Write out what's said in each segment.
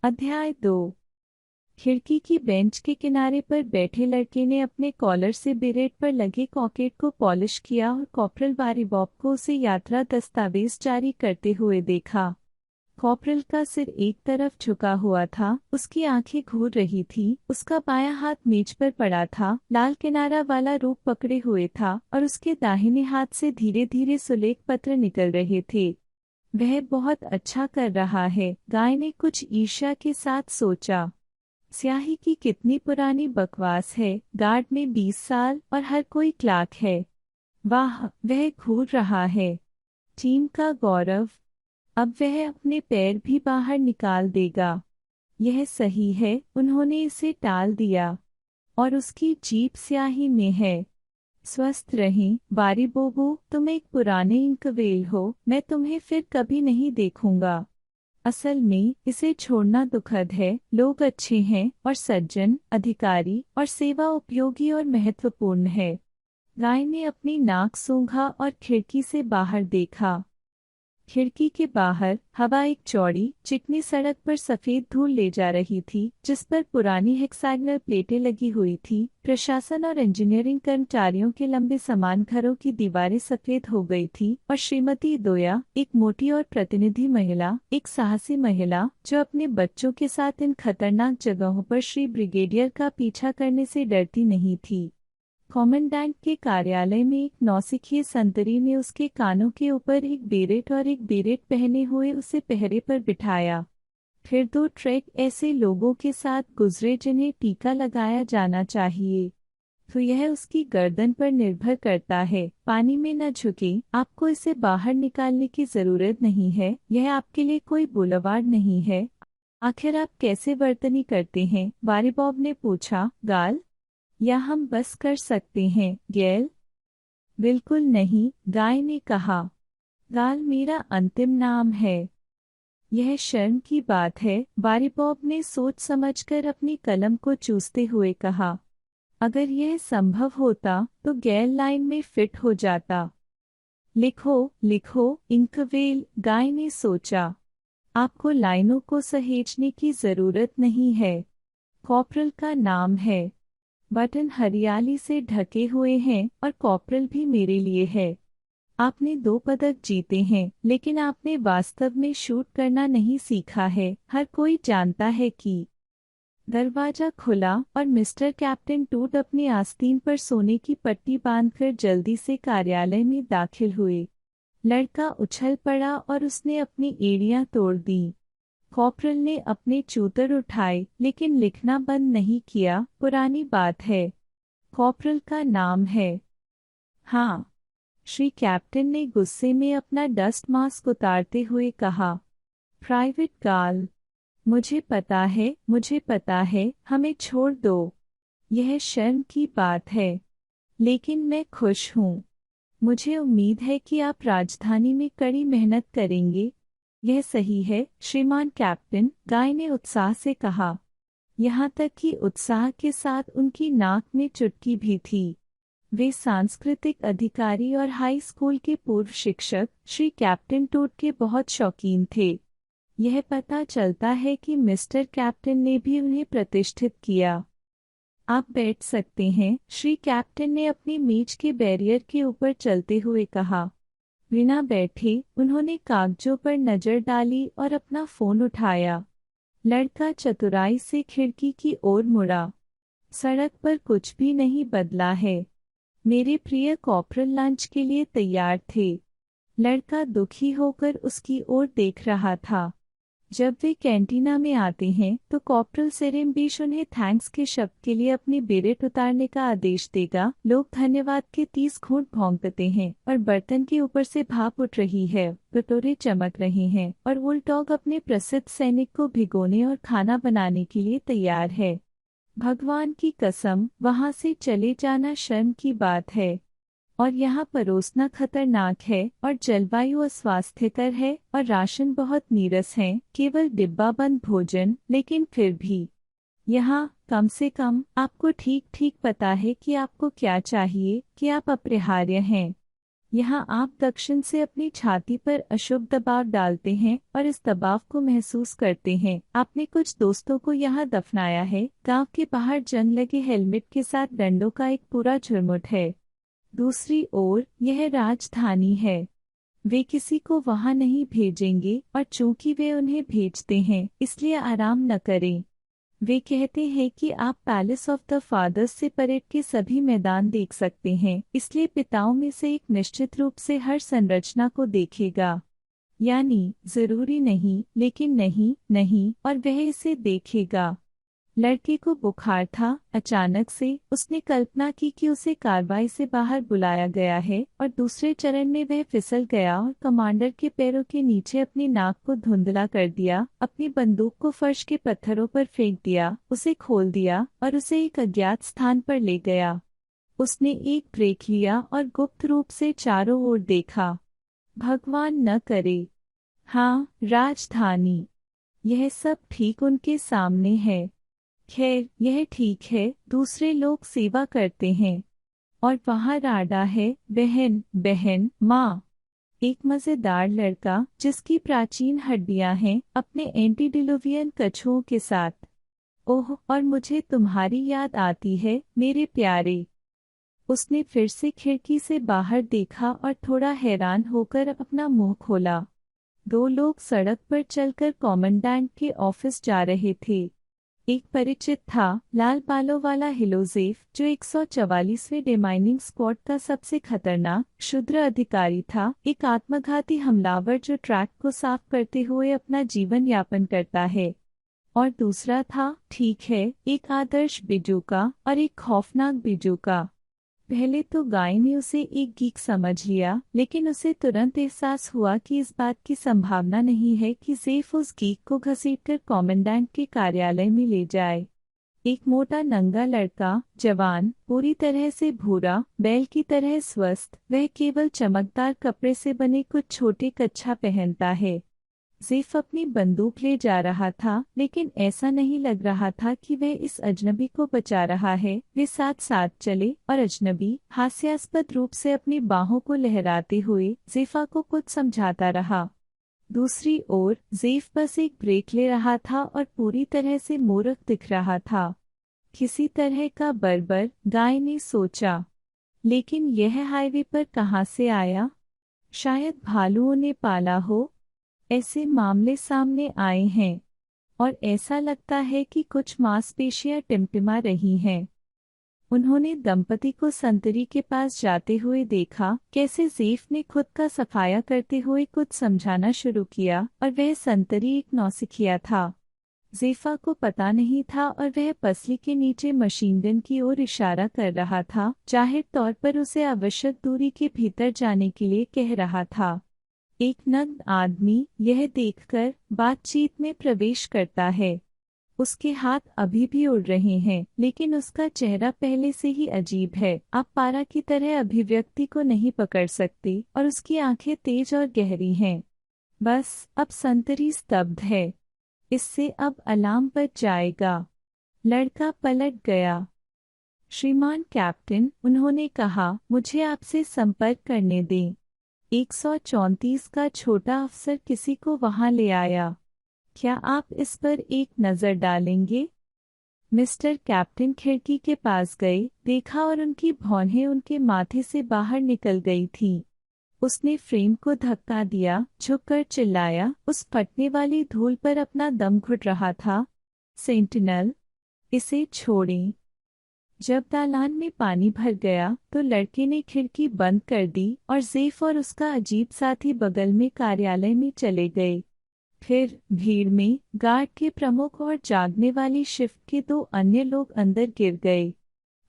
अध्याय 2। खिड़की की बेंच के किनारे पर बैठे लड़के ने अपने कॉलर से बेरेट पर लगे पॉकेट को पॉलिश किया और कॉर्पोरल बारीबॉब को उसे यात्रा दस्तावेज जारी करते हुए देखा। कॉर्पोरल का सिर एक तरफ झुका हुआ था, उसकी आंखें घूर रही थी, उसका बायां हाथ मेज पर पड़ा था, लाल किनारा वाला रूप पकड़े हुए था और उसके दाहिने हाथ से धीरे धीरे सुलेख पत्र निकल रहे थे। वह बहुत अच्छा कर रहा है, गाय ने कुछ ईर्ष्या के साथ सोचा। स्याही की कितनी पुरानी बकवास है, गार्ड में 20 साल और हर कोई क्लार्क है। वाह, वह घूर रहा है। टीम का गौरव। अब वह अपने पैर भी बाहर निकाल देगा। यह सही है, उन्होंने इसे टाल दिया। और उसकी जीप स्याही में है। स्वस्थ रहें, बारीबोबो, तुम एक पुराने इंकवेल हो, मैं तुम्हें फिर कभी नहीं देखूंगा। असल में इसे छोड़ना दुखद है। लोग अच्छे हैं और सज्जन, अधिकारी और सेवा उपयोगी और महत्वपूर्ण है। गाय ने अपनी नाक सूंघा और खिड़की से बाहर देखा। खिड़की के बाहर हवा एक चौड़ी चिकनी सड़क पर सफेद धूल ले जा रही थी, जिस पर पुरानी हेक्सागनल प्लेटें लगी हुई थी। प्रशासन और इंजीनियरिंग कर्मचारियों के लंबे समान घरों की दीवारें सफेद हो गई थी और श्रीमती दोया, एक मोटी और प्रतिनिधि महिला, एक साहसी महिला जो अपने बच्चों के साथ इन खतरनाक जगहों पर श्री ब्रिगेडियर का पीछा करने से डरती नहीं थी। कमांडेंट के कार्यालय में एक नौसिखिए संतरी ने उसके कानों के ऊपर एक बेरेट और एक बेरेट पहने हुए उसे पहरे पर बिठाया। फिर 2 ट्रक ऐसे लोगों के साथ गुजरे जिन्हें टीका लगाया जाना चाहिए। तो यह उसकी गर्दन पर निर्भर करता है। पानी में न झुके, आपको इसे बाहर निकालने की जरूरत नहीं है, यह आपके लिए कोई बुलवार्ड नहीं है। आखिर आप कैसे वर्तनी करते हैं? बारीबॉब ने पूछा। गाल? या हम बस कर सकते हैं, गैल? बिल्कुल नहीं, गाय ने कहा। गाल मेरा अंतिम नाम है। यह शर्म की बात है, बारीबॉब ने सोच समझकर अपनी कलम को चूसते हुए कहा। अगर यह संभव होता तो गैल लाइन में फिट हो जाता। लिखो लिखो, इंकवेल, गाय ने सोचा। आपको लाइनों को सहेजने की जरूरत नहीं है। कॉर्पोरल का नाम है। बटन हरियाली से ढके हुए हैं और कॉर्पोरल भी मेरे लिए है। आपने 2 पदक जीते हैं, लेकिन आपने वास्तव में शूट करना नहीं सीखा है। हर कोई जानता है कि। दरवाजा खुला और मिस्टर कैप्टन टूट अपनी आस्तीन पर सोने की पट्टी बांधकर जल्दी से कार्यालय में दाखिल हुए। लड़का उछल पड़ा और उसने अपनी एड़ियां तोड़ दी। कॉर्पोरल ने अपने चूतर उठाए, लेकिन लिखना बंद नहीं किया। पुरानी बात है। कॉर्पोरल का नाम है। हाँ, श्री कैप्टन ने गुस्से में अपना डस्ट मास्क उतारते हुए कहा। प्राइवेट गाल। मुझे पता है, हमें छोड़ दो। यह शर्म की बात है, लेकिन मैं खुश हूँ। मुझे उम्मीद है कि आप राजधानी में कड़ी मेहनत करेंगे। यह सही है, श्रीमान कैप्टन, गाय ने उत्साह से कहा। यहाँ तक कि उत्साह के साथ उनकी नाक में चुटकी भी थी। वे सांस्कृतिक अधिकारी और हाई स्कूल के पूर्व शिक्षक श्री कैप्टन टूट के बहुत शौकीन थे। यह पता चलता है कि मिस्टर कैप्टन ने भी उन्हें प्रतिष्ठित किया। आप बैठ सकते हैं, श्री कैप्टन ने अपनी मेज के बैरियर के ऊपर चलते हुए कहा। बिना बैठे उन्होंने कागजों पर नजर डाली और अपना फोन उठाया। लड़का चतुराई से खिड़की की ओर मुड़ा। सड़क पर कुछ भी नहीं बदला है। मेरे प्रिय कॉर्पोरल लंच के लिए तैयार थे। लड़का दुखी होकर उसकी ओर देख रहा था। जब वे कैंटीना में आते हैं तो कॉर्पोरल सेरेम्बीश उन्हें थैंक्स के शब्द के लिए अपनी बेरेट उतारने का आदेश देगा। लोग धन्यवाद के 30 घूंट भौंकते हैं और बर्तन के ऊपर से भाप उठ रही है, कटोरे चमक रहे हैं और वुलडॉग अपने प्रसिद्ध सैनिक को भिगोने और खाना बनाने के लिए तैयार है। भगवान की कसम, वहां से चले जाना शर्म की बात है। और यहाँ परोसना खतरनाक है और जलवायु अस्वास्थ्यकर है और राशन बहुत नीरस है, केवल डिब्बाबंद भोजन, लेकिन फिर भी यहाँ कम से कम आपको ठीक ठीक पता है कि आपको क्या चाहिए, कि आप अपरिहार्य हैं। यहाँ आप दक्षिण से अपनी छाती पर अशुभ दबाव डालते हैं और इस दबाव को महसूस करते हैं। आपने कुछ दोस्तों को यहाँ दफनाया है। गांव के बाहर जंग लगे हेलमेट के साथ डंडों का एक पूरा झुरमुट है। दूसरी ओर यह राजधानी है। वे किसी को वहां नहीं भेजेंगे और चूंकि वे उन्हें भेजते हैं इसलिए आराम न करें। वे कहते हैं कि आप पैलेस ऑफ द फादर्स से परेड के सभी मैदान देख सकते हैं, इसलिए पिताओं में से एक निश्चित रूप से हर संरचना को देखेगा। यानी जरूरी नहीं, लेकिन नहीं नहीं, और वह इसे देखेगा। लड़के को बुखार था। अचानक से उसने कल्पना की कि उसे कार्रवाई से बाहर बुलाया गया है और दूसरे चरण में वह फिसल गया और कमांडर के पैरों के नीचे अपनी नाक को धुंधला कर दिया, अपनी बंदूक को फर्श के पत्थरों पर फेंक दिया, उसे खोल दिया और उसे एक अज्ञात स्थान पर ले गया। उसने एक ब्रेक लिया और गुप्त रूप से चारों ओर देखा। भगवान न करे। हाँ, राजधानी। यह सब ठीक उनके सामने है। खैर, यह ठीक है, दूसरे लोग सेवा करते हैं। और वहाँ राडा है, बहन माँ। एक मजेदार लड़का जिसकी प्राचीन हड्डियां हैं, अपने एंटीडिलुवियन कछुओं के साथ। ओह, और मुझे तुम्हारी याद आती है, मेरे प्यारे। उसने फिर से खिड़की से बाहर देखा और थोड़ा हैरान होकर अपना मुंह खोला। दो लोग सड़क पर चलकर कमांडेंट के ऑफिस जा रहे थे। एक परिचित था, लाल बालों वाला हिलोजेफ, जो 144वें डिमाइनिंग स्क्वाड का सबसे खतरनाक क्षुद्र अधिकारी था, एक आत्मघाती हमलावर जो ट्रैक को साफ करते हुए अपना जीवन यापन करता है। और दूसरा था, ठीक है, एक आदर्श बिजूका और एक खौफनाक बिजूका। पहले तो गाय ने उसे एक गीक समझ लिया, लेकिन उसे तुरंत एहसास हुआ कि इस बात की संभावना नहीं है कि जेफ उस गीक को घसीटकर कमांडेंट के कार्यालय में ले जाए। एक मोटा नंगा लड़का, जवान, पूरी तरह से भूरा, बैल की तरह स्वस्थ, वह केवल चमकदार कपड़े से बने कुछ छोटे कच्छा पहनता है। जेफ अपनी बंदूक ले जा रहा था, लेकिन ऐसा नहीं लग रहा था कि वह इस अजनबी को बचा रहा है। वे साथ साथ चले और अजनबी हास्यास्पद रूप से अपनी बाहों को लहराते हुए जेफा को कुछ समझाता रहा। दूसरी ओर जेफ बस एक ब्रेक ले रहा था और पूरी तरह से मूर्ख दिख रहा था। किसी तरह का बर्बर, गाय ने सोचा। लेकिन यह हाईवे पर कहाँ से आया? शायद भालुओं ने पाला हो। ऐसे मामले सामने आए हैं और ऐसा लगता है कि कुछ मांसपेशियां टिमटिमा रही हैं। उन्होंने दंपति को संतरी के पास जाते हुए देखा, कैसे जेफ ने खुद का सफाया करते हुए कुछ समझाना शुरू किया और वह संतरी एक नौसिखिया था। जेफा को पता नहीं था और वह पसली के नीचे मशीन गन की ओर इशारा कर रहा था, जाहिर तौर पर उसे आवश्यक दूरी के भीतर जाने के लिए कह रहा था। एक नग्न आदमी यह देखकर बातचीत में प्रवेश करता है। उसके हाथ अभी भी उड़ रहे हैं, लेकिन उसका चेहरा पहले से ही अजीब है। आप पारा की तरह अभिव्यक्ति को नहीं पकड़ सकते और उसकी आंखें तेज और गहरी हैं। बस अब संतरी स्तब्ध है। इससे अब अलार्म बज जाएगा। लड़का पलट गया। श्रीमान कैप्टन, उन्होंने कहा, मुझे आपसे संपर्क करने दें। 134 का छोटा अफसर किसी को वहां ले आया। क्या आप इस पर एक नज़र डालेंगे? मिस्टर कैप्टन खिड़की के पास गए, देखा और उनकी भौहें उनके माथे से बाहर निकल गई थीं। उसने फ्रेम को धक्का दिया, झुककर चिल्लाया, उस फटने वाली धूल पर अपना दम घुट रहा था। सेंटिनल, इसे छोड़ें। जब दालान में पानी भर गया तो लड़के ने खिड़की बंद कर दी और जेफ और उसका अजीब साथी बगल में कार्यालय में चले गए। फिर भीड़ में गार्ड के प्रमुख और जागने वाली शिफ्ट के दो अन्य लोग अंदर गिर गए।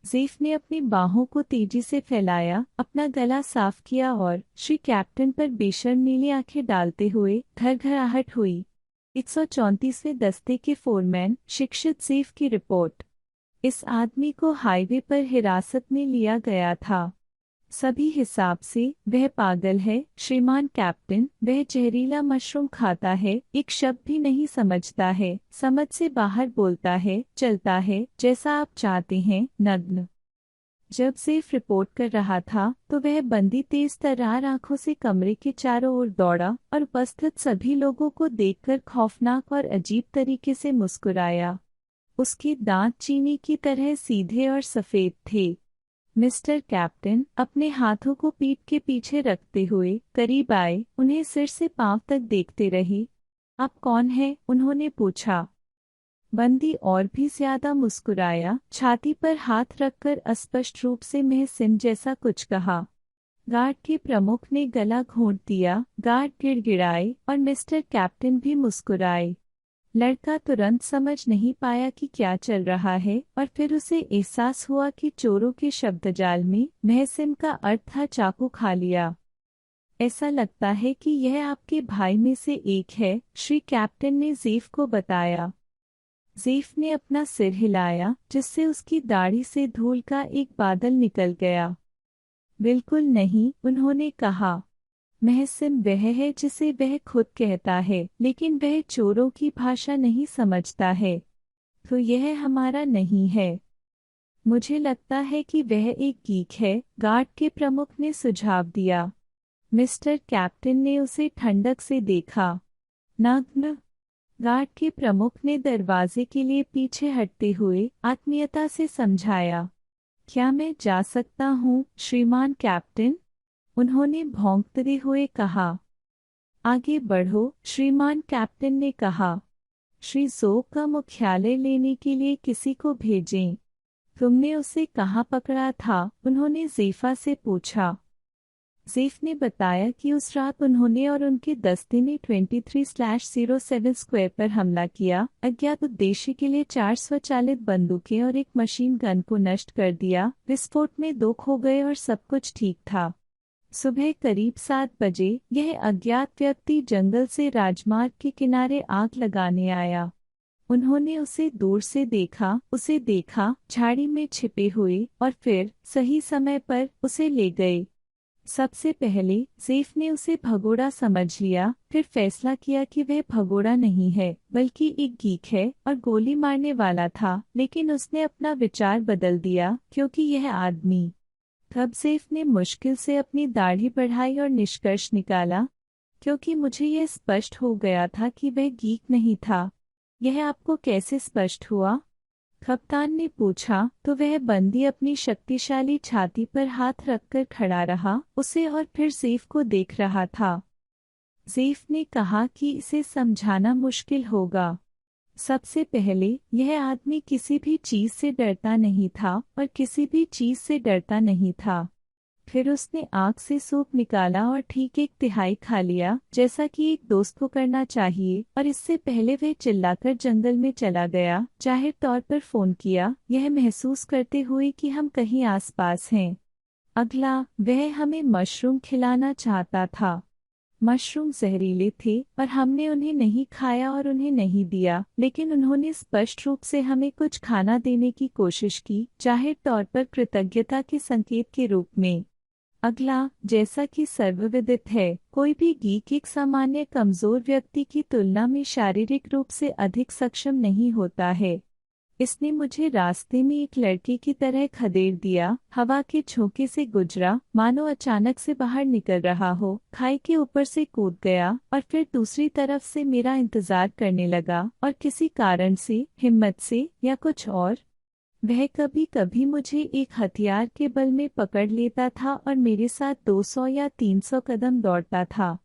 जेफ ने अपनी बाहों को तेजी से फैलाया, अपना गला साफ किया और श्री कैप्टन पर बेशर्म नीली आंखें डालते हुए घरघराहट हुई। 134वें दस्ते के फोरमैन शिक्षित जेफ की रिपोर्ट। इस आदमी को हाईवे पर हिरासत में लिया गया था। सभी हिसाब से वह पागल है, श्रीमान कैप्टन। वह जहरीला मशरूम खाता है, एक शब्द भी नहीं समझता है, समझ से बाहर बोलता है, चलता है जैसा आप चाहते हैं, नग्न। जब सेफ रिपोर्ट कर रहा था तो वह बंदी तेज तर्रार आंखों से कमरे के चारों ओर दौड़ा और उपस्थित सभी लोगों को देखकर खौफनाक और अजीब तरीके से मुस्कुराया। उसके दांत चीनी की तरह सीधे और सफेद थे। मिस्टर कैप्टन अपने हाथों को पीठ के पीछे रखते हुए करीब आए, उन्हें सिर से पांव तक देखते रहे। आप कौन हैं? उन्होंने पूछा। बंदी और भी ज्यादा मुस्कुराया, छाती पर हाथ रखकर अस्पष्ट रूप से महसिम जैसा कुछ कहा। गार्ड के प्रमुख ने गला घोंट दिया, गार्ड गिड़गिड़ाए और मिस्टर कैप्टन भी मुस्कुराए। लड़का तुरंत समझ नहीं पाया कि क्या चल रहा है और फिर उसे एहसास हुआ कि चोरों के शब्दजाल में महसिम का अर्थ था चाकू खा लिया। ऐसा लगता है कि यह आपके भाई में से एक है, श्री कैप्टन ने ज़ेफ को बताया। ज़ेफ ने अपना सिर हिलाया, जिससे उसकी दाढ़ी से धूल का एक बादल निकल गया। बिल्कुल नहीं, उन्होंने कहा। महसिम वह है जिसे वह खुद कहता है, लेकिन वह चोरों की भाषा नहीं समझता है। तो यह हमारा नहीं है। मुझे लगता है कि वह एक गीक है, गार्ड के प्रमुख ने सुझाव दिया। मिस्टर कैप्टन ने उसे ठंडक से देखा। नग्न। गार्ड के प्रमुख ने दरवाजे के लिए पीछे हटते हुए आत्मीयता से समझाया। क्या मैं जा सकता हूँ, श्रीमान कैप्टन? उन्होंने भौंकते हुए कहा। आगे बढ़ो, श्रीमान कैप्टन ने कहा। श्री ज़ो का मुख्यालय लेने के लिए किसी को भेजें। तुमने उसे कहाँ पकड़ा था? उन्होंने ज़ेफा से पूछा। ज़ेफ ने बताया कि उस रात उन्होंने और उनके दस्ते ने 23/07 स्क्वायर पर हमला किया, अज्ञात उद्देश्य के लिए 4 स्वचालित बंदूकें और एक मशीन गन को नष्ट कर दिया। विस्फोट में 2 खो गए और सब कुछ ठीक था। सुबह करीब 7 बजे यह अज्ञात व्यक्ति जंगल से राजमार्ग के किनारे आग लगाने आया। उन्होंने उसे दूर से देखा, झाड़ी में छिपे हुए, और फिर सही समय पर उसे ले गए। सबसे पहले ज़ेफ ने उसे भगोड़ा समझ लिया, फिर फैसला किया कि वह भगोड़ा नहीं है बल्कि एक गीक है और गोली मारने वाला था, लेकिन उसने अपना विचार बदल दिया क्योंकि यह आदमी। तब ज़ेफ ने मुश्किल से अपनी दाढ़ी बढ़ाई और निष्कर्ष निकाला, क्योंकि मुझे यह स्पष्ट हो गया था कि वह गीक नहीं था। यह आपको कैसे स्पष्ट हुआ? कप्तान ने पूछा। तो वह बंदी अपनी शक्तिशाली छाती पर हाथ रखकर खड़ा रहा, उसे और फिर ज़ेफ को देख रहा था। ज़ेफ ने कहा कि इसे समझाना मुश्किल होगा। सबसे पहले, यह आदमी किसी भी चीज़ से डरता नहीं था और किसी भी चीज़ से डरता नहीं था। फिर उसने आँख से सूप निकाला और ठीक 1/3 खा लिया, जैसा कि एक दोस्त को करना चाहिए, और इससे पहले वह चिल्लाकर जंगल में चला गया, जाहिर तौर पर फ़ोन किया, यह महसूस करते हुए कि हम कहीं आसपास हैं। अगला, वह हमें मशरूम खिलाना चाहता था। मशरूम जहरीले थे और हमने उन्हें नहीं खाया और उन्हें नहीं दिया, लेकिन उन्होंने स्पष्ट रूप से हमें कुछ खाना देने की कोशिश की, जाहिर तौर पर कृतज्ञता के संकेत के रूप में। अगला, जैसा कि सर्वविदित है, कोई भी गीक एक सामान्य कमजोर व्यक्ति की तुलना में शारीरिक रूप से अधिक सक्षम नहीं होता है। इसने मुझे रास्ते में एक लड़के की तरह खदेड़ दिया, हवा के झोंके से गुजरा, मानो अचानक से बाहर निकल रहा हो, खाई के ऊपर से कूद गया और फिर दूसरी तरफ से मेरा इंतजार करने लगा, और किसी कारण से, हिम्मत से या कुछ और, वह कभी कभी मुझे एक हथियार के बल में पकड़ लेता था और मेरे साथ 200 या 300 कदम दौड़ता था।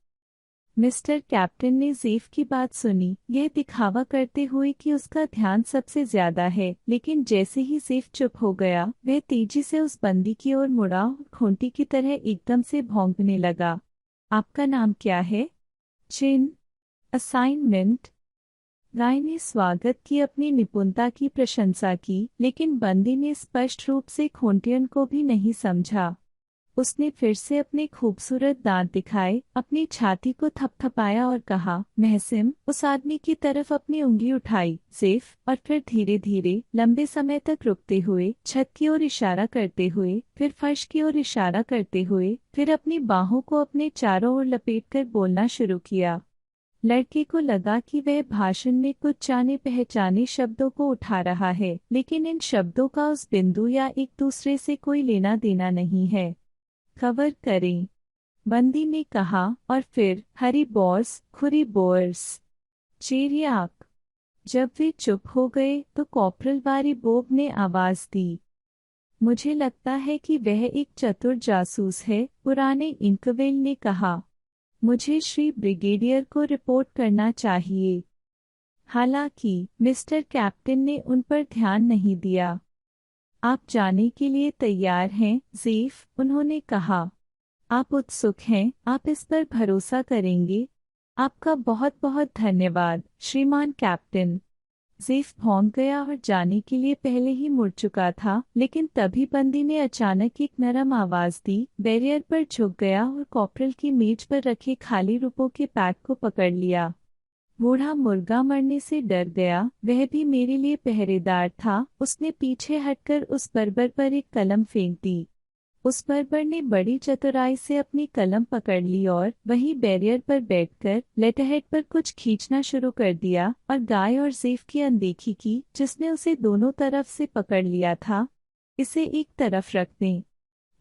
मिस्टर कैप्टन ने ज़ेफ की बात सुनी, यह दिखावा करते हुए कि उसका ध्यान सबसे ज्यादा है, लेकिन जैसे ही ज़ेफ चुप हो गया, वह तेजी से उस बंदी की ओर मुड़ा और खूंटी की तरह एकदम से भौंकने लगा। आपका नाम क्या है? चिन। असाइनमेंट। गाय ने स्वागत की अपनी निपुणता की प्रशंसा की, लेकिन बंदी ने स्पष्ट रूप से खोंटियन को भी नहीं समझा। उसने फिर से अपने खूबसूरत दांत दिखाए, अपनी छाती को थपथपाया और कहा, महसिम। उस आदमी की तरफ अपनी उंगली उठाई, ज़ेफ, और फिर धीरे धीरे, लंबे समय तक रुकते हुए, छत की ओर इशारा करते हुए, फिर फर्श की ओर इशारा करते हुए, फिर अपनी बाहों को अपने चारों ओर लपेटकर बोलना शुरू किया। लड़के को लगा कि वह भाषण में कुछ जाने पहचाने शब्दों को उठा रहा है, लेकिन इन शब्दों का उस बिंदु या एक दूसरे से कोई लेना देना नहीं है। कवर करें, बंदी ने कहा, और फिर हरी बॉस खुरी बोर्स चेरियाक। जब वे चुप हो गए तो कॉर्पोरल वारी बोब ने आवाज दी, मुझे लगता है कि वह एक चतुर जासूस है, पुराने इंकवेल ने कहा। मुझे श्री ब्रिगेडियर को रिपोर्ट करना चाहिए। हालांकि मिस्टर कैप्टन ने उन पर ध्यान नहीं दिया। आप जाने के लिए तैयार हैं, ज़ीफ, उन्होंने कहा। आप उत्सुक हैं, आप इस पर भरोसा करेंगे। आपका बहुत बहुत धन्यवाद, श्रीमान कैप्टन। ज़ीफ भौंक गया और जाने के लिए पहले ही मुड़ चुका था, लेकिन तभी बंदी ने अचानक एक नरम आवाज दी, बैरियर पर झुक गया और कॉर्पोरल की मेज पर रखे खाली रुपयों के पैक को पकड़ लिया। बूढ़ा मुर्गा मरने से डर गया, वह भी मेरे लिए पहरेदार था। उसने पीछे हटकर उस बर्बर पर एक कलम फेंक दी। उस बर्बर ने बड़ी चतुराई से अपनी कलम पकड़ ली और वहीं बैरियर पर बैठकर लेटरहेड पर कुछ खींचना शुरू कर दिया और गाय और ज़ीफ की अनदेखी की, जिसने उसे दोनों तरफ से पकड़ लिया था। इसे एक तरफ रख दें,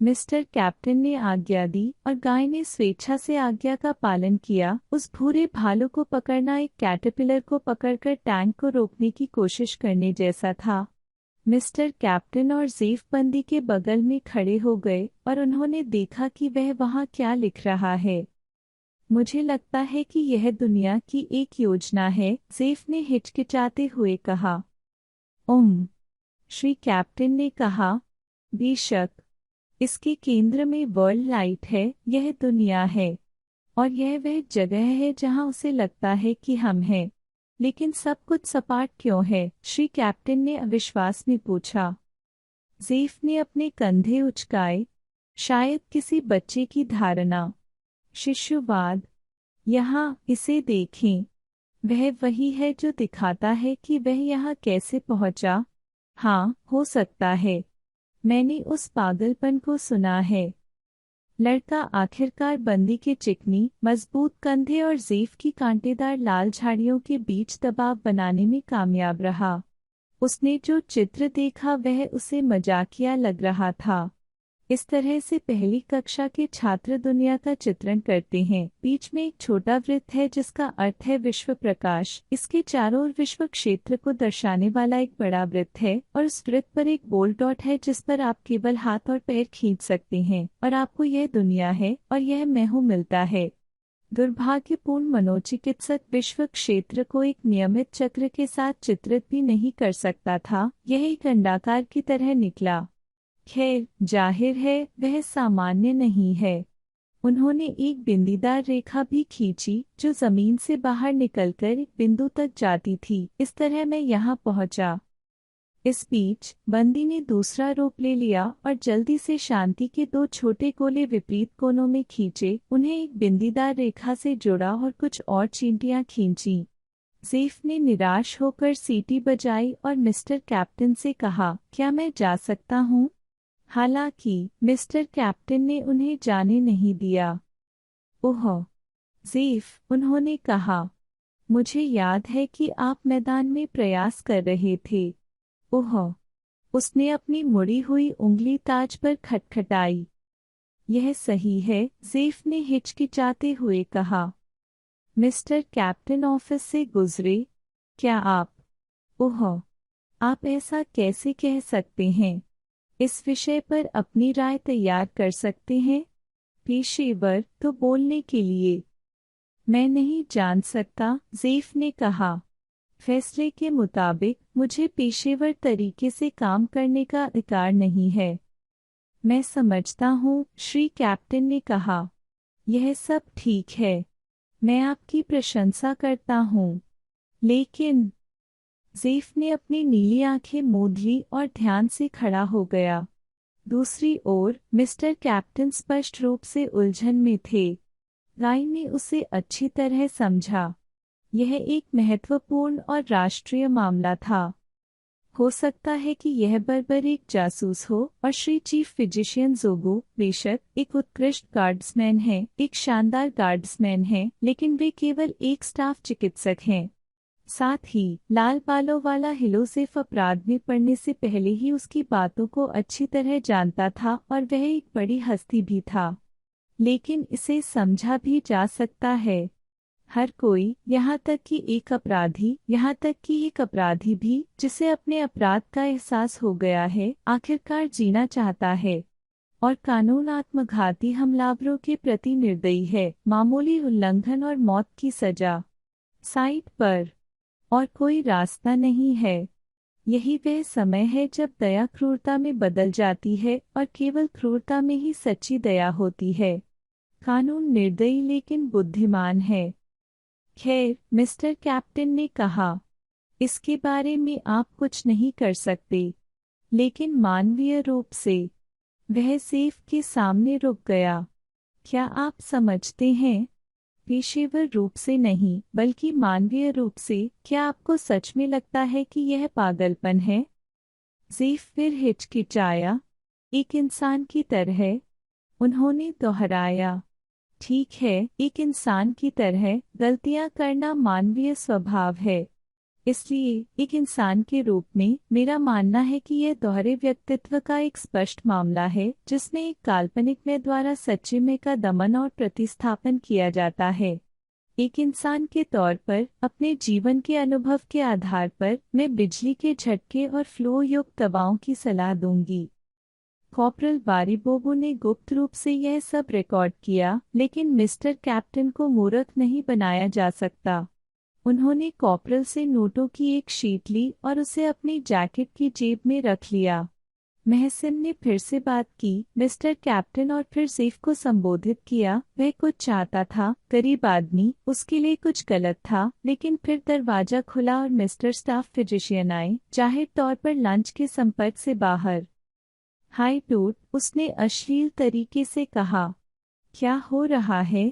मिस्टर कैप्टन ने आज्ञा दी और गाय ने स्वेच्छा से आज्ञा का पालन किया। उस भूरे भालू को पकड़ना एक कैटरपिलर को पकड़कर टैंक को रोकने की कोशिश करने जैसा था। मिस्टर कैप्टन और ज़ीफ बंदी के बगल में खड़े हो गए और उन्होंने देखा कि वह वहाँ क्या लिख रहा है। मुझे लगता है कि यह दुनिया की एक योजना है, ज़ीफ ने हिचकिचाते हुए कहा। श्री कैप्टन ने कहा, बेशक। इसके केंद्र में वर्ल्ड लाइट है, यह दुनिया है। और यह वह जगह है जहाँ उसे लगता है कि हम हैं। लेकिन सब कुछ सपाट क्यों है? श्री कैप्टन ने अविश्वास में पूछा। ज़ीफ ने अपने कंधे उचकाए। शायद किसी बच्चे की धारणा। शिशुवाद। यहाँ इसे देखें। वह वही है जो दिखाता है कि वह यहाँ कैसे पहुँचा। हाँ, हो सकता है। मैंने उस पागलपन को सुना है। लड़का आखिरकार बंदी के चिकनी मजबूत कंधे और ज़ीफ की कांटेदार लाल झाड़ियों के बीच दबाव बनाने में कामयाब रहा। उसने जो चित्र देखा वह उसे मजाकिया लग रहा था। इस तरह से पहली कक्षा के छात्र दुनिया का चित्रण करते हैं। बीच में एक छोटा वृत्त है जिसका अर्थ है विश्व प्रकाश। इसके चारों ओर विश्व क्षेत्र को दर्शाने वाला एक बड़ा वृत्त है और उस वृत्त पर एक बोल्ड डॉट है जिस पर आप केवल हाथ और पैर खींच सकते हैं और आपको यह दुनिया है और यह मैं हूँ मिलता है। दुर्भाग्यपूर्ण मनोचिकित्सक विश्व क्षेत्र को एक नियमित चक्र के साथ चित्रित भी नहीं कर सकता था। यह एक अंडाकार की तरह निकला। खैर, जाहिर है वह सामान्य नहीं है। उन्होंने एक बिंदीदार रेखा भी खींची जो जमीन से बाहर निकलकर एक बिंदु तक जाती थी। इस तरह मैं यहाँ पहुँचा। इस बीच बंदी ने दूसरा रोप ले लिया और जल्दी से शांति के दो छोटे गोले विपरीत कोनों में खींचे, उन्हें एक बिंदीदार रेखा से जोड़ा और कुछ और चींटियां खींची। ज़ीफ ने निराश होकर सीटी बजाई और मिस्टर कैप्टन से कहा, क्या मैं जा सकता हूँ? हालांकि मिस्टर कैप्टन ने उन्हें जाने नहीं दिया। ओह ज़ीफ, उन्होंने कहा, मुझे याद है कि आप मैदान में प्रयास कर रहे थे। ओह, उसने अपनी मुड़ी हुई उंगली ताज पर खटखटाई। यह सही है, ज़ीफ ने हिचकिचाते हुए कहा। मिस्टर कैप्टन ऑफिस से गुजरे? क्या आप? ओह, आप ऐसा कैसे कह सकते हैं? इस विषय पर अपनी राय तैयार कर सकते हैं। पेशेवर तो बोलने के लिए। मैं नहीं जान सकता, ज़ीफ ने कहा। फैसले के मुताबिक मुझे पेशेवर तरीके से काम करने का अधिकार नहीं है। मैं समझता हूँ, श्री कैप्टन ने कहा। यह सब ठीक है। मैं आपकी प्रशंसा करता हूँ। लेकिन ज़ीफ ने अपनी नीली आंखें मूंद ली और ध्यान से खड़ा हो गया। दूसरी ओर मिस्टर कैप्टन स्पष्ट रूप से उलझन में थे। गाय ने उसे अच्छी तरह समझा। यह एक महत्वपूर्ण और राष्ट्रीय मामला था। हो सकता है कि यह बर्बर एक जासूस हो और श्री चीफ फिजिशियन जोगो बेशक एक उत्कृष्ट गार्ड्समैन है, एक शानदार गार्ड्समैन है, लेकिन वे केवल एक स्टाफ चिकित्सक हैं। साथ ही लाल बालों वाला हिलो सिर्फ अपराध में पड़ने से पहले ही उसकी बातों को अच्छी तरह जानता था और वह एक बड़ी हस्ती भी था। लेकिन इसे समझा भी जा सकता है। हर कोई, यहाँ तक कि एक अपराधी भी जिसे अपने अपराध का एहसास हो गया है, आखिरकार जीना चाहता है। और कानून आत्मघाती हमलावरों के प्रति निर्दयी है, मामूली उल्लंघन और मौत की सजा। साइट पर और कोई रास्ता नहीं है। यही वह समय है जब दया क्रूरता में बदल जाती है और केवल क्रूरता में ही सच्ची दया होती है। कानून निर्दयी लेकिन बुद्धिमान है। खैर, मिस्टर कैप्टन ने कहा, इसके बारे में आप कुछ नहीं कर सकते। लेकिन मानवीय रूप से वह सेफ के सामने रुक गया। क्या आप समझते हैं? पेशेवर रूप से नहीं, बल्कि मानवीय रूप से। क्या आपको सच में लगता है कि यह पागलपन है? ज़ेफ फिर हिचकिचाया। एक इंसान की तरह, उन्होंने दोहराया। ठीक है, एक इंसान की तरह गलतियां करना मानवीय स्वभाव है। इसलिए एक इंसान के रूप में मेरा मानना है कि यह दोहरे व्यक्तित्व का एक स्पष्ट मामला है जिसमें एक काल्पनिक मैं द्वारा सच्चे मैं का दमन और प्रतिस्थापन किया जाता है। एक इंसान के तौर पर अपने जीवन के अनुभव के आधार पर मैं बिजली के झटके और फ्लो युक्त दवाओं की सलाह दूंगी। कॉर्पोरल बारीबोबू ने गुप्त रूप से यह सब रिकॉर्ड किया, लेकिन मिस्टर कैप्टन को मूर्ख नहीं बनाया जा सकता। उन्होंने कॉर्पोरल से नोटों की एक शीट ली और उसे अपनी जैकेट की जेब में रख लिया। महसिन ने फिर से बात की, मिस्टर कैप्टन, और फिर ज़ेफ को संबोधित किया। वह कुछ चाहता था, गरीब आदमी, उसके लिए कुछ गलत था। लेकिन फिर दरवाजा खुला और मिस्टर स्टाफ फिजिशियन आए, जाहिर तौर पर लंच के संपर्क से बाहर। हाय टूट, उसने अश्लील तरीके से कहा। क्या हो रहा है?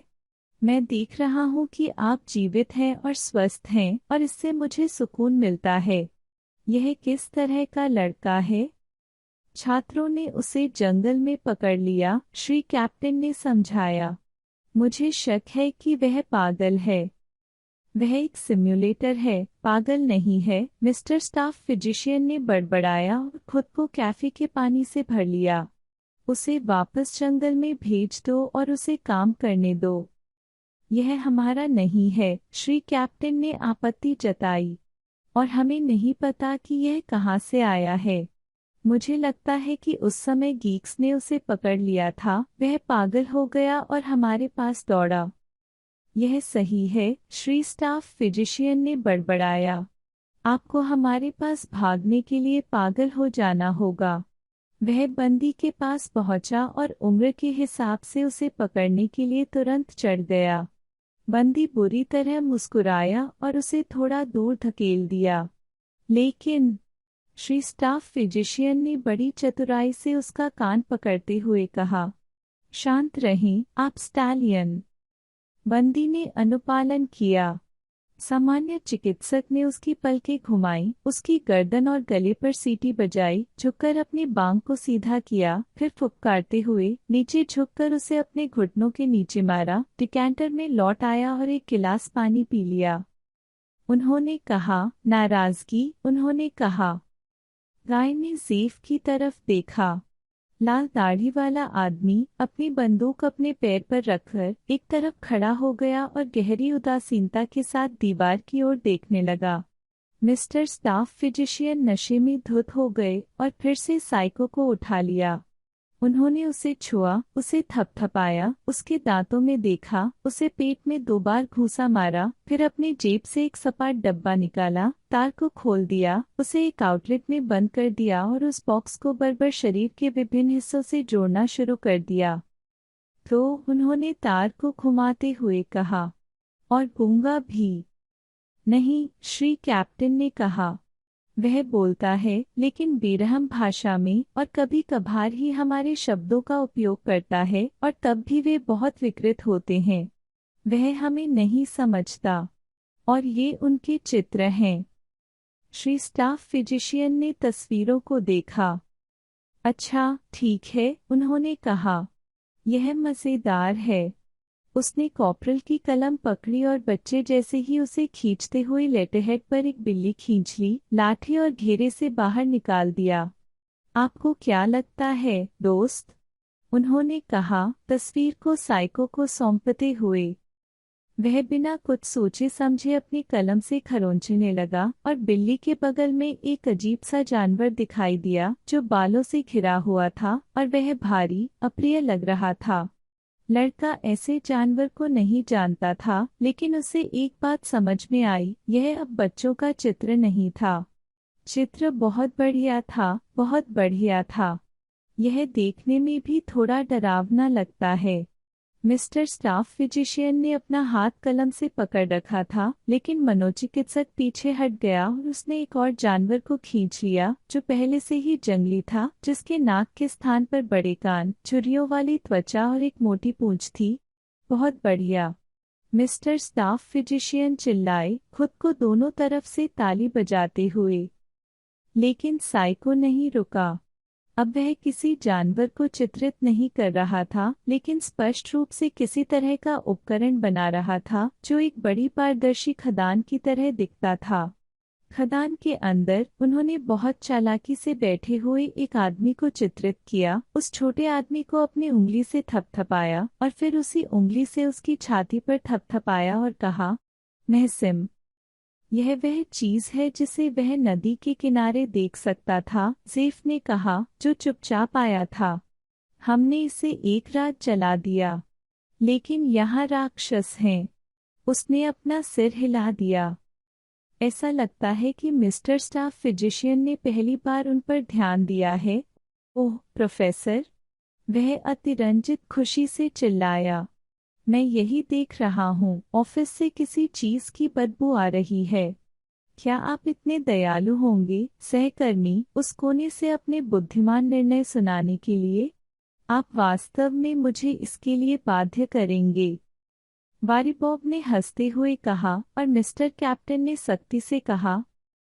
मैं देख रहा हूँ कि आप जीवित हैं और स्वस्थ हैं और इससे मुझे सुकून मिलता है। यह किस तरह का लड़का है? छात्रों ने उसे जंगल में पकड़ लिया, श्री कैप्टन ने समझाया। मुझे शक है कि वह पागल है। वह एक सिम्युलेटर है, पागल नहीं है, मिस्टर स्टाफ फिजिशियन ने बड़बड़ाया और खुद को कैफे के पानी से भर लिया। उसे वापस जंगल में भेज दो और उसे काम करने दो। यह हमारा नहीं है, श्री कैप्टन ने आपत्ति जताई। और हमें नहीं पता कि यह कहाँ से आया है। मुझे लगता है कि उस समय गीक्स ने उसे पकड़ लिया था, वह पागल हो गया और हमारे पास दौड़ा। यह सही है, श्री स्टाफ फिजिशियन ने बड़बड़ाया। आपको हमारे पास भागने के लिए पागल हो जाना होगा। वह बंदी के पास पहुंचा और उम्र के हिसाब से उसे पकड़ने के लिए तुरंत चढ़ गया। बंदी बुरी तरह मुस्कुराया और उसे थोड़ा दूर धकेल दिया। लेकिन श्री स्टाफ फिजिशियन ने बड़ी चतुराई से उसका कान पकड़ते हुए कहा, शांत रहें, आप स्टैलियन। बंदी ने अनुपालन किया। सामान्य चिकित्सक ने उसकी पलकें घुमाई, उसकी गर्दन और गले पर सीटी बजाई, झुककर अपनी बांग को सीधा किया, फिर फुफकारते हुए नीचे झुककर उसे अपने घुटनों के नीचे मारा, डिकैंटर में लौट आया और एक गिलास पानी पी लिया। उन्होंने कहा, नाराजगी, उन्होंने कहा। गाय ने ज़ेफ की तरफ देखा। लाल दाढ़ी वाला आदमी अपनी बंदूक अपने पैर पर रखकर एक तरफ खड़ा हो गया और गहरी उदासीनता के साथ दीवार की ओर देखने लगा। मिस्टर स्टाफ फिजिशियन नशे में धुत हो गए और फिर से साइको को उठा लिया। उन्होंने उसे छुआ, उसे थपथपाया, उसके दांतों में देखा, उसे पेट में 2 बार घूंसा मारा, फिर अपनी जेब से एक सपाट डब्बा निकाला, तार को खोल दिया, उसे एक आउटलेट में बंद कर दिया और उस बॉक्स को बर्बर शरीर के विभिन्न हिस्सों से जोड़ना शुरू कर दिया। तो उन्होंने तार को घुमाते हुए कहा, और गूंगा भी। नहीं, श्री कैप्टन ने कहा। वह बोलता है, लेकिन बेरहम भाषा में, और कभी कभार ही हमारे शब्दों का उपयोग करता है, और तब भी वे बहुत विकृत होते हैं। वह हमें नहीं समझता। और ये उनके चित्र हैं। श्री स्टाफ फिजिशियन ने तस्वीरों को देखा। अच्छा, ठीक है, उन्होंने कहा। यह मज़ेदार है। उसने कॉर्पोरल की कलम पकड़ी और बच्चे जैसे ही उसे खींचते हुए लेटरहेड पर एक बिल्ली खींच ली, लाठी और घेरे से बाहर निकाल दिया। आपको क्या लगता है, दोस्त? उन्होंने कहा, तस्वीर को साइको को सौंपते हुए। वह बिना कुछ सोचे समझे अपनी कलम से खरोंचने लगा और बिल्ली के बगल में एक अजीब सा जानवर दिखाई दिया जो बालों से घिरा हुआ था और वह भारी, अप्रिय लग रहा था। लड़का ऐसे जानवर को नहीं जानता था, लेकिन उसे एक बात समझ में आई, यह अब बच्चों का चित्र नहीं था। चित्र बहुत बढ़िया था, बहुत बढ़िया था। यह देखने में भी थोड़ा डरावना लगता है। मिस्टर स्टाफ फिजिशियन ने अपना हाथ कलम से पकड़ रखा था, लेकिन मनोचिकित्सक पीछे हट गया और उसने एक और जानवर को खींच लिया जो पहले से ही जंगली था, जिसके नाक के स्थान पर बड़े कान, छुरियों वाली त्वचा और एक मोटी पूंछ थी। बहुत बढ़िया, मिस्टर स्टाफ फिजिशियन चिल्लाए, खुद को दोनों तरफ से ताली बजाते हुए। लेकिन साइको नहीं रुका। अब वह किसी जानवर को चित्रित नहीं कर रहा था, लेकिन स्पष्ट रूप से किसी तरह का उपकरण बना रहा था जो एक बड़ी पारदर्शी खदान की तरह दिखता था। खदान के अंदर उन्होंने बहुत चालाकी से बैठे हुए एक आदमी को चित्रित किया, उस छोटे आदमी को अपनी उंगली से थपथपाया और फिर उसी उंगली से उसकी छाती पर थपथपाया और कहा, महसिम। यह वह चीज है जिसे वह नदी के किनारे देख सकता था, ज़ेफ ने कहा, जो चुपचाप आया था। हमने इसे एक रात जला दिया, लेकिन यहाँ राक्षस हैं। उसने अपना सिर हिला दिया। ऐसा लगता है कि मिस्टर स्टाफ फिजिशियन ने पहली बार उन पर ध्यान दिया है। ओह, प्रोफेसर! वह अतिरंजित खुशी से चिल्लाया। मैं यही देख रहा हूँ, ऑफिस से किसी चीज की बदबू आ रही है। क्या आप इतने दयालु होंगे, सहकर्मी, उस कोने से अपने बुद्धिमान निर्णय सुनाने के लिए? आप वास्तव में मुझे इसके लिए बाध्य करेंगे। वारीबॉब ने हंसते हुए कहा और मिस्टर कैप्टन ने सख्ती से कहा,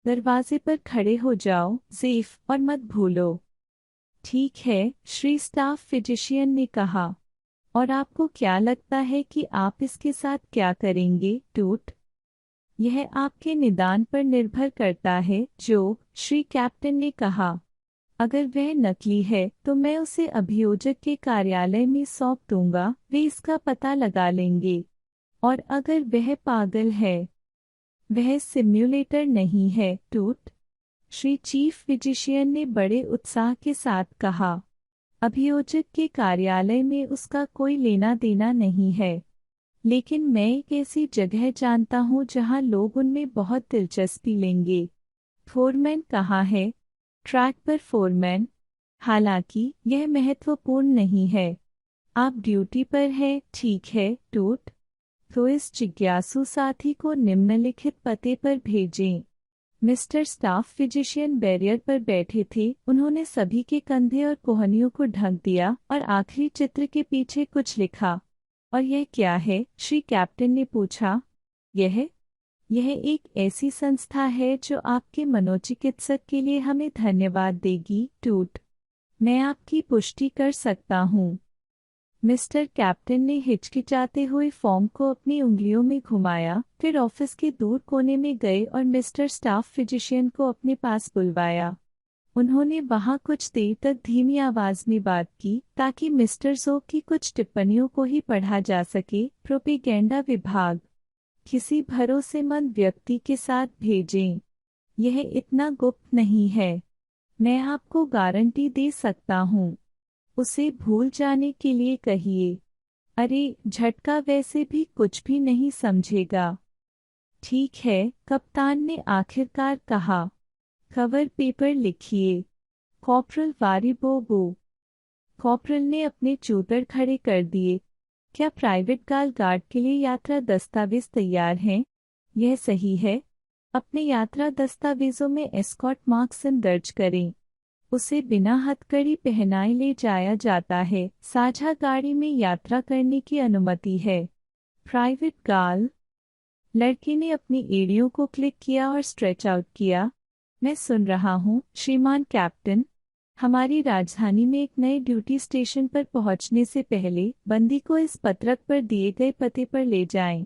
दरवाजे पर खड़े हो जाओ, ज़ेफ, और मत भूलो। ठीक है, श्री स्टाफ फिजिशियन ने कहा। और आपको क्या लगता है कि आप इसके साथ क्या करेंगे, टूट? यह आपके निदान पर निर्भर करता है, जो, श्री कैप्टन ने कहा। अगर वह नकली है तो मैं उसे अभियोजक के कार्यालय में सौंप दूंगा, वे इसका पता लगा लेंगे। और अगर वह पागल है, वह सिम्युलेटर नहीं है, टूट, श्री चीफ फिजिशियन ने बड़े उत्साह के साथ कहा। अभियोजक के कार्यालय में उसका कोई लेना देना नहीं है, लेकिन मैं एक ऐसी जगह जानता हूँ जहाँ लोग उनमें बहुत दिलचस्पी लेंगे। फोरमैन कहाँ है? ट्रैक पर फोरमैन। हालांकि यह महत्वपूर्ण नहीं है। आप ड्यूटी पर हैं, ठीक है, टूट। तो इस जिज्ञासु साथी को निम्नलिखित पते पर भेजें। मिस्टर स्टाफ फिजिशियन बैरियर पर बैठे थे, उन्होंने सभी के कंधे और कोहनियों को ढक दिया और आखिरी चित्र के पीछे कुछ लिखा। और यह क्या है? श्री कैप्टन ने पूछा। यह एक ऐसी संस्था है जो आपके मनोचिकित्सक के लिए हमें धन्यवाद देगी, टूट। मैं आपकी पुष्टि कर सकता हूँ। मिस्टर कैप्टन ने हिचकिचाते हुए फॉर्म को अपनी उंगलियों में घुमाया, फिर ऑफिस के दूर कोने में गए और मिस्टर स्टाफ फिजिशियन को अपने पास बुलवाया। उन्होंने वहां कुछ देर तक धीमी आवाज में बात की ताकि मिस्टर ज़ो की कुछ टिप्पणियों को ही पढ़ा जा सके। प्रोपेगेंडा विभाग, किसी भरोसेमंद व्यक्ति के साथ भेजें। यह इतना गुप्त नहीं है। मैं आपको गारंटी दे सकता हूँ। उसे भूल जाने के लिए कहिए। अरे, झटका वैसे भी कुछ भी नहीं समझेगा। ठीक है, कप्तान ने आखिरकार कहा। कवर पेपर लिखिए। कॉर्पोरल वारीबोबो। कॉर्पोरल ने अपने चूतर खड़े कर दिए। क्या प्राइवेट गार्ड के लिए यात्रा दस्तावेज तैयार हैं? यह सही है। अपने यात्रा दस्तावेजों में एस्कॉर्ट मार्क्सम दर्ज करें। उसे बिना हथकड़ी पहनाए ले जाया जाता है। साझा गाड़ी में यात्रा करने की अनुमति है। Private guard. लड़के ने अपनी एड़ियों को क्लिक किया और स्ट्रेच आउट किया। मैं सुन रहा हूँ श्रीमान कैप्टन। हमारी राजधानी में एक नए ड्यूटी स्टेशन पर पहुंचने से पहले बंदी को इस पत्रक पर दिए गए पते पर ले जाएं।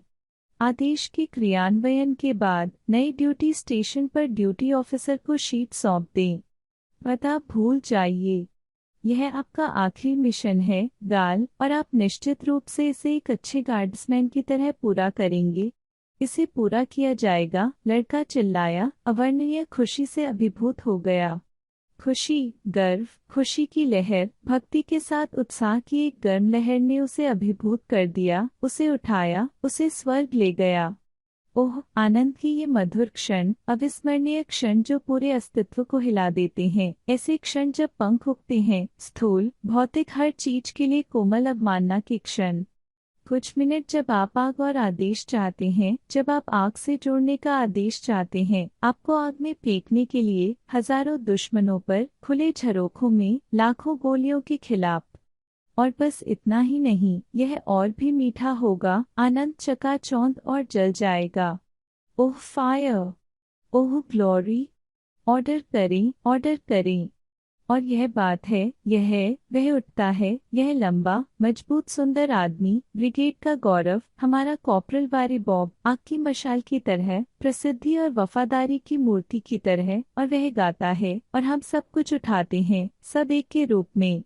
आदेश के क्रियान्वयन के बाद नए ड्यूटी स्टेशन पर ड्यूटी ऑफिसर को शीट सौंप दें। पता भूल जाइए। यह आपका आखिरी मिशन है गाल, और आप निश्चित रूप से इसे एक अच्छे गार्ड्समैन की तरह पूरा करेंगे। इसे पूरा किया जाएगा। लड़का चिल्लाया, अवर्णनीय खुशी से अभिभूत हो गया। खुशी, गर्व, खुशी की लहर, भक्ति के साथ उत्साह की एक गर्म लहर ने उसे अभिभूत कर दिया, उसे उठाया, उसे स्वर्ग ले गया। ओह, आनंद की ये मधुर क्षण, अविस्मरणीय क्षण जो पूरे अस्तित्व को हिला देते हैं। ऐसे क्षण जब पंख उगते हैं, स्थूल भौतिक हर चीज के लिए कोमल अवमानना के क्षण। कुछ मिनट जब आप आग और आदेश चाहते हैं, जब आप आग से जोड़ने का आदेश चाहते हैं, आपको आग में फेंकने के लिए हजारों दुश्मनों पर, खुले झरोखों में, लाखों गोलियों के खिलाफ। और बस इतना ही नहीं, यह और भी मीठा होगा। आनंद चकाचौंध और जल जाएगा। ओह फायर, ओह ग्लोरी। ऑर्डर करें, ऑर्डर करें। और यह बात है, वह उठता है, यह लंबा मजबूत सुंदर आदमी, ब्रिगेड का गौरव, हमारा कॉर्पोरल वारी बॉब, आग की मशाल की तरह, प्रसिद्धि और वफादारी की मूर्ति की तरह, और वह गाता है, और हम सब कुछ उठाते हैं, सब एक के रूप में।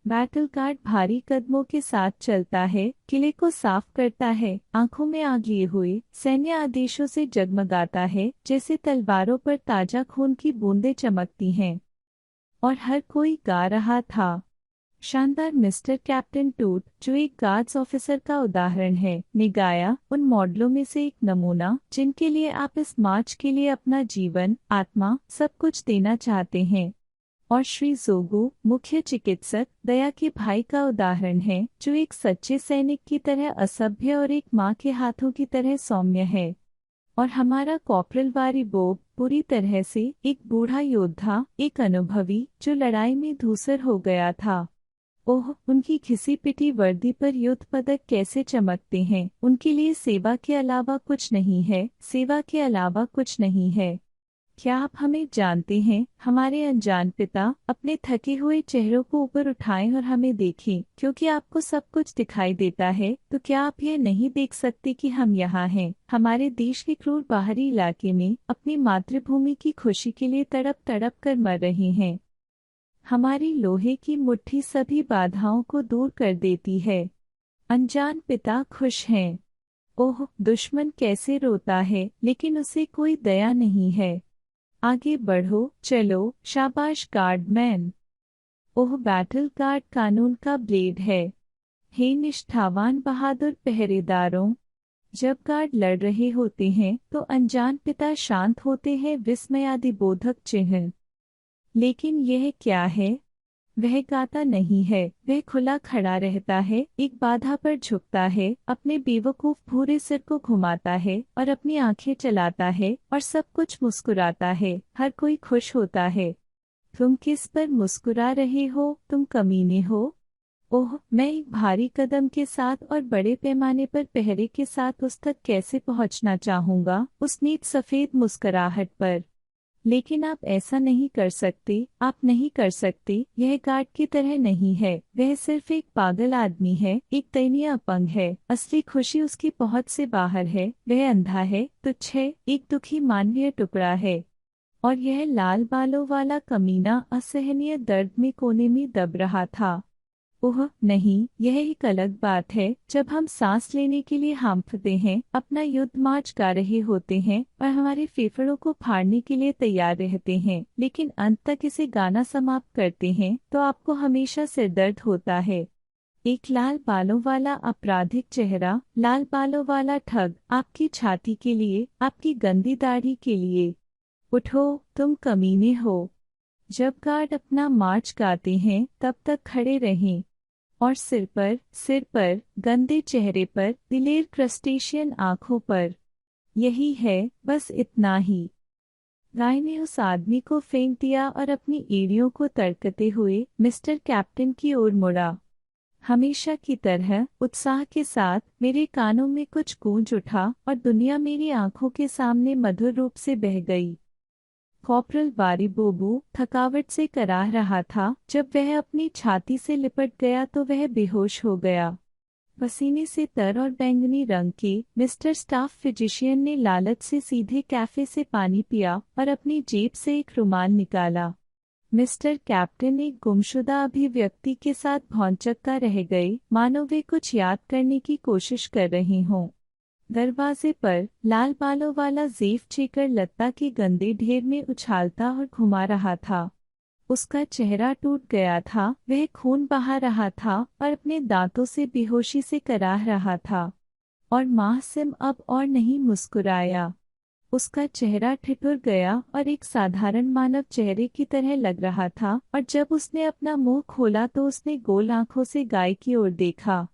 बैटल कार्ड भारी कदमों के साथ चलता है, किले को साफ करता है, आंखों में आग लिए हुए सैन्य आदेशों से जगमगाता है, जैसे तलवारों पर ताजा खून की बूंदें चमकती हैं। और हर कोई गा रहा था, शानदार मिस्टर कैप्टन टूट, जो एक गार्ड्स ऑफिसर का उदाहरण है, ने गाया, उन मॉडलों में से एक नमूना जिनके लिए आप इस मार्च के लिए अपना जीवन, आत्मा, सब कुछ देना चाहते हैं। और श्री जोगो, मुख्य चिकित्सक, दया के भाई का उदाहरण है, जो एक सच्चे सैनिक की तरह असभ्य और एक माँ के हाथों की तरह सौम्य है। और हमारा कॉर्पोरल वारी बोब, पूरी तरह से एक बूढ़ा योद्धा, एक अनुभवी, जो लड़ाई में धूसर हो गया था। ओह, उनकी घिसी पिटी वर्दी पर युद्ध पदक कैसे चमकते हैं। उनके लिए सेवा के अलावा कुछ नहीं है, सेवा के अलावा कुछ नहीं है। क्या आप हमें जानते हैं, हमारे अनजान पिता? अपने थके हुए चेहरों को ऊपर उठाएं और हमें देखें, क्योंकि आपको सब कुछ दिखाई देता है। तो क्या आप यह नहीं देख सकते कि हम यहाँ हैं, हमारे देश के क्रूर बाहरी इलाके में, अपनी मातृभूमि की खुशी के लिए तड़प तड़प कर मर रहे हैं। हमारी लोहे की मुट्ठी सभी बाधाओं को दूर कर देती है। अनजान पिता खुश हैं। ओह, दुश्मन कैसे रोता है, लेकिन उसे कोई दया नहीं है। आगे बढ़ो, चलो, शाबाश गार्डमैन। ओह, बैटल गार्ड कानून का ब्लेड है। हे निष्ठावान बहादुर पहरेदारों। जब गार्ड लड़ रहे होते हैं तो अनजान पिता शांत होते हैं, विस्मयादिबोधक चिन्ह। लेकिन यह क्या है? वह गाता नहीं है, वह खुला खड़ा रहता है, एक बाधा पर झुकता है, अपने बेवकूफ भूरे सिर को घुमाता है, और अपनी आंखें चलाता है, और सब कुछ मुस्कुराता है, हर कोई खुश होता है। तुम किस पर मुस्कुरा रहे हो, तुम कमीने हो? ओह, मैं एक भारी कदम के साथ और बड़े पैमाने पर पहरे के साथ उस तक कैसे पहुंचना चाहूंगा, उस नीच सफेद मुस्कुराहट पर। लेकिन आप ऐसा नहीं कर सकते, आप नहीं कर सकते। यह गार्ड की तरह नहीं है, वह सिर्फ एक पागल आदमी है, एक दयनीय अपंग है। असली खुशी उसकी पहुंच से बाहर है, वह अंधा है, तुच्छ है, एक दुखी मानवीय टुकड़ा है। और यह लाल बालों वाला कमीना असहनीय दर्द में कोने में दब रहा था। ओह नहीं, यह एक अलग बात है, जब हम सांस लेने के लिए हांफते हैं, अपना युद्ध मार्च गा रहे होते हैं, और हमारे फेफड़ों को फाड़ने के लिए तैयार रहते हैं, लेकिन अंत तक इसे गाना समाप्त करते हैं, तो आपको हमेशा सिरदर्द होता है। एक लाल बालों वाला आपराधिक चेहरा, लाल बालों वाला ठग, आपकी छाती के लिए, आपकी गंदी दाढ़ी के लिए। उठो, तुम कमीने हो। जब गार्ड अपना मार्च गाते हैं, तब तक खड़े रहें। और सिर पर, गंदे चेहरे पर, दिलेर क्रस्टेशियन आंखों पर। यही है, बस इतना ही। गाय ने उस आदमी को फेंक दिया और अपनी एड़ियों को तड़कते हुए मिस्टर कैप्टन की ओर मुड़ा। हमेशा की तरह उत्साह के साथ मेरे कानों में कुछ गूंज उठा, और दुनिया मेरी आंखों के सामने मधुर रूप से बह गई। कॉर्पोरल वारिबोबू थकावट से कराह रहा था। जब वह अपनी छाती से लिपट गया तो वह बेहोश हो गया। पसीने से तर और बैंगनी रंग के मिस्टर स्टाफ फिजिशियन ने लालच से सीधे कैफे से पानी पिया और अपनी जेब से एक रुमाल निकाला। मिस्टर कैप्टन एक गुमशुदा अभिव्यक्ति के साथ भौंचक्का रह गए, मानो वे कुछ याद करने की कोशिश कर रही हों। दरवाजे पर लाल बालों वाला जेफ चेकर लत्ता के गंदे ढेर में उछालता और घुमा रहा था। उसका चेहरा टूट गया था, वह खून बहा रहा था और अपने दांतों से बेहोशी से कराह रहा था। और माहसिम अब और नहीं मुस्कुराया। उसका चेहरा ठिठुर गया और एक साधारण मानव चेहरे की तरह लग रहा था, और जब उसने अपना मुंह खोला तो उसने गोल आंखों से गाय की ओर देखा।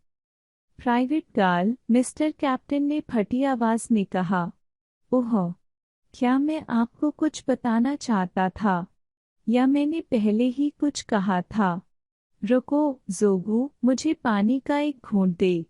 प्राइवेट गार्ल, मिस्टर कैप्टन ने फटी आवाज में कहा। ओह, क्या मैं आपको कुछ बताना चाहता था, या मैंने पहले ही कुछ कहा था? रुको जोगू, मुझे पानी का एक घूंट दे।